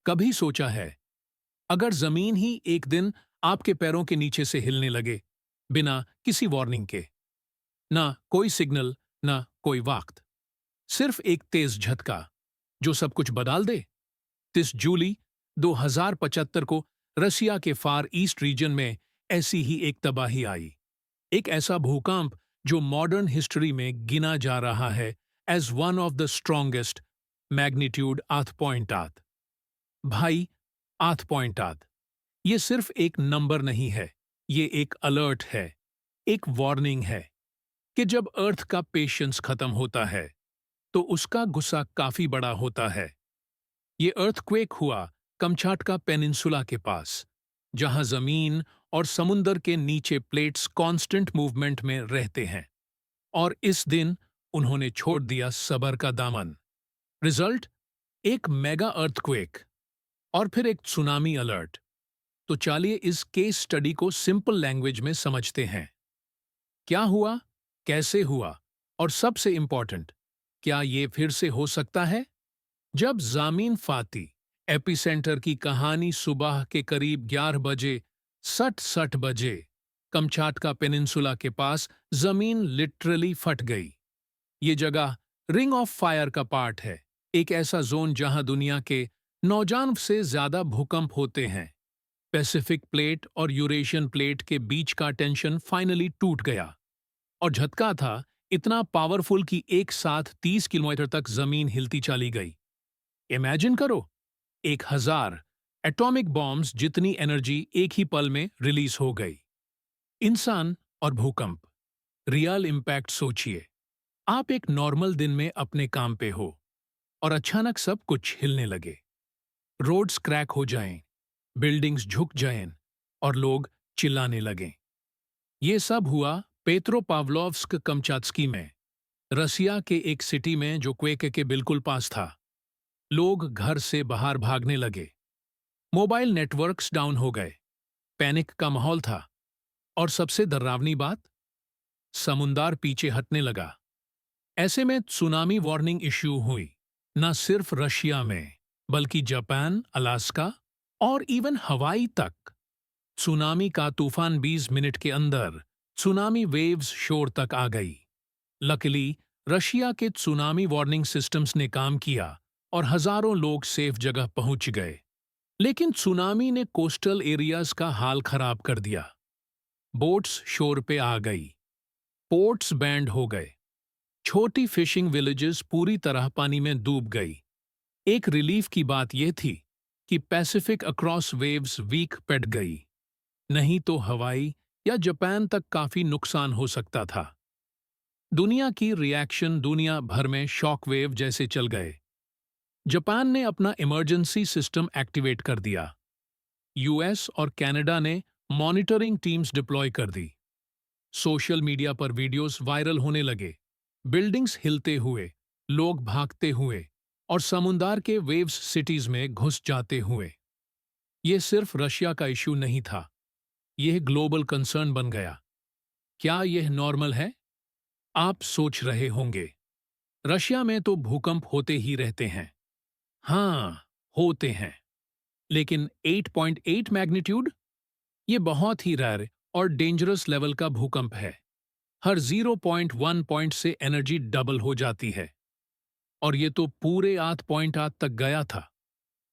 कभी सोचा है, अगर जमीन ही एक दिन आपके पैरों के नीचे से हिलने लगे, बिना किसी वार्निंग के, ना कोई सिग्नल, ना कोई वक्त, सिर्फ एक तेज झटका जो सब कुछ बदल दे। 30 जूलाई 2075 को रसिया के फार ईस्ट रीजन में ऐसी ही एक तबाही आई। एक ऐसा भूकंप जो मॉडर्न हिस्ट्री में गिना जा रहा है as one of the strongest magnitude 8.8। भाई, 8.8 ये सिर्फ एक नंबर नहीं है, ये एक अलर्ट है, एक वार्निंग है कि जब अर्थ का पेशेंस खत्म होता है तो उसका गुस्सा काफी बड़ा होता है। ये अर्थक्वेक हुआ कमचाटका पेनिनसुला के पास, जहां जमीन और समुंदर के नीचे प्लेट्स कांस्टेंट मूवमेंट में रहते हैं। और इस दिन उन्होंने छोड़ दिया सबर का दामन। रिजल्ट, एक मेगा अर्थक्वेक और फिर एक सुनामी अलर्ट। तो चलिए इस केस स्टडी को सिंपल लैंग्वेज में समझते हैं। क्या हुआ, कैसे हुआ, और सबसे इंपॉर्टेंट, क्या ये फिर से हो सकता है? जब जामीन फाती एपिसेंटर की कहानी सुबह के करीब 11 बजे 60 बजे कमचाटका पेनिनसुला के पास जमीन लिटरली फट गई। ये जगह रिंग ऑफ फायर का पार्ट है, एक ऐसा जोन जहां दुनिया के 9 से ज्यादा भूकंप होते हैं। पैसिफिक प्लेट और यूरेशियन प्लेट के बीच का टेंशन फाइनली टूट गया और झटका था इतना पावरफुल कि एक साथ 30 किलोमीटर तक जमीन हिलती चली गई। इमेजिन करो, 1000 एटॉमिक बॉम्ब्स जितनी एनर्जी एक ही पल में रिलीज हो गई। इंसान और भूकंप, रियल इम्पैक्ट सोचिए। आप एक नॉर्मल दिन में अपने काम पे हो और अचानक सब कुछ हिलने लगे। रोड्स क्रैक हो जाएं, बिल्डिंग्स झुक जाएं और लोग चिल्लाने लगें। ये सब हुआ पेट्रोपाव्लोव्स्क कमचात्स्की में, रसिया के एक सिटी में जो क्वेक के बिल्कुल पास था। लोग घर से बाहर भागने लगे, मोबाइल नेटवर्क्स डाउन हो गए, पैनिक का माहौल था। और सबसे डरावनी बात, समुंदर पीछे हटने लगा। ऐसे में सुनामी वार्निंग इश्यू हुई, न सिर्फ रशिया में बल्कि जापान, अलास्का और इवन हवाई तक। सुनामी का तूफान 20 मिनट के अंदर सुनामी वेव्स शोर तक आ गई। लकीली रशिया के सुनामी वार्निंग सिस्टम्स ने काम किया और हजारों लोग सेफ जगह पहुंच गए। लेकिन सुनामी ने कोस्टल एरियाज का हाल खराब कर दिया। बोट्स शोर पे आ गई, पोर्ट्स बैंड हो गए, छोटी फिशिंग विलेजेस पूरी तरह पानी में डूब गई। एक रिलीफ की बात यह थी कि पैसिफिक अक्रॉस वेव्स वीक पड़ गई, नहीं तो हवाई या जापान तक काफी नुकसान हो सकता था। दुनिया की रिएक्शन दुनिया भर में शॉक वेव जैसे चल गए। जापान ने अपना इमरजेंसी सिस्टम एक्टिवेट कर दिया। यूएस और कनाडा ने मॉनिटरिंग टीम्स डिप्लॉय कर दी। सोशल मीडिया पर वीडियोस वायरल होने लगे, बिल्डिंग्स हिलते हुए, लोग भागते हुए और समुंदर के वेव्स सिटीज में घुस जाते हुए। यह सिर्फ रशिया का इशू नहीं था, यह ग्लोबल कंसर्न बन गया। क्या यह नॉर्मल है? आप सोच रहे होंगे, रशिया में तो भूकंप होते ही रहते हैं। हाँ, होते हैं, लेकिन 8.8 मैग्नीट्यूड, ये बहुत ही रेयर और डेंजरस लेवल का भूकंप है। हर 0.1 पॉइंट से एनर्जी डबल हो जाती है और ये तो पूरे 8.8 तक गया था।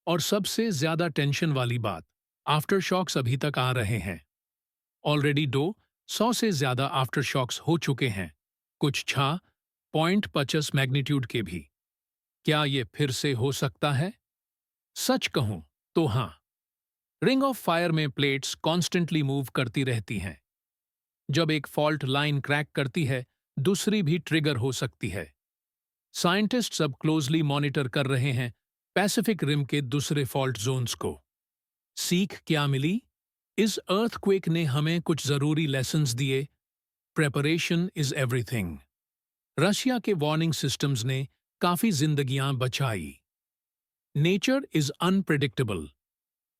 और सबसे ज्यादा टेंशन वाली बात, आफ्टर शॉक्स अभी तक आ रहे हैं। ऑलरेडी 200 से ज्यादा आफ्टर शॉक्स हो चुके हैं, कुछ 6.25 मैग्नीट्यूड के भी। क्या ये फिर से हो सकता है? सच कहूं तो हाँ। रिंग ऑफ फायर में प्लेट्स कॉन्स्टेंटली मूव करती रहती हैं। जब एक फॉल्ट लाइन क्रैक करती है, दूसरी भी ट्रिगर हो सकती है। साइंटिस्ट्स अब क्लोजली मॉनिटर कर रहे हैं पैसिफिक रिम के दूसरे फॉल्ट जोन्स को। सीख क्या मिली? इस अर्थक्वेक ने हमें कुछ जरूरी लेसन्स दिए। Preparation is everything. रशिया के वार्निंग सिस्टम्स ने काफी जिंदगियां बचाई। Nature is unpredictable.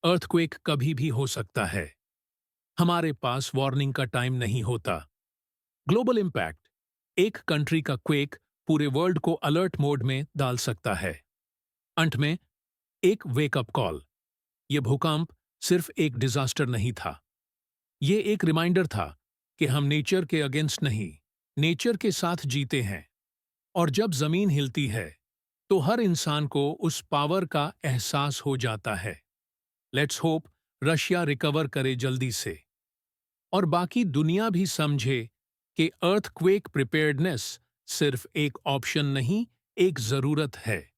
अर्थक्वेक कभी भी हो सकता है। हमारे पास वार्निंग का टाइम नहीं होता। ग्लोबल इम्पैक्ट, एक कंट्री का क्वेक पूरे वर्ल्ड को अलर्ट मोड में डाल सकता है। अंत में एक वेकअप कॉल। ये भूकंप सिर्फ एक डिजास्टर नहीं था, ये एक रिमाइंडर था कि हम नेचर के अगेंस्ट नहीं, नेचर के साथ जीते हैं। और जब जमीन हिलती है तो हर इंसान को उस पावर का एहसास हो जाता है। लेट्स होप रशिया रिकवर करे जल्दी से और बाकी दुनिया भी समझे कि अर्थक्वेक प्रिपेयर्डनेस सिर्फ एक ऑप्शन नहीं, एक जरूरत है।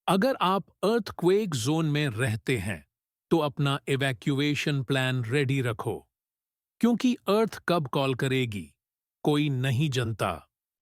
अगर आप अर्थक्वेक जोन में रहते हैं तो अपना इवैक्यूएशन प्लान रेडी रखो, क्योंकि अर्थ कब कॉल करेगी कोई नहीं जानता।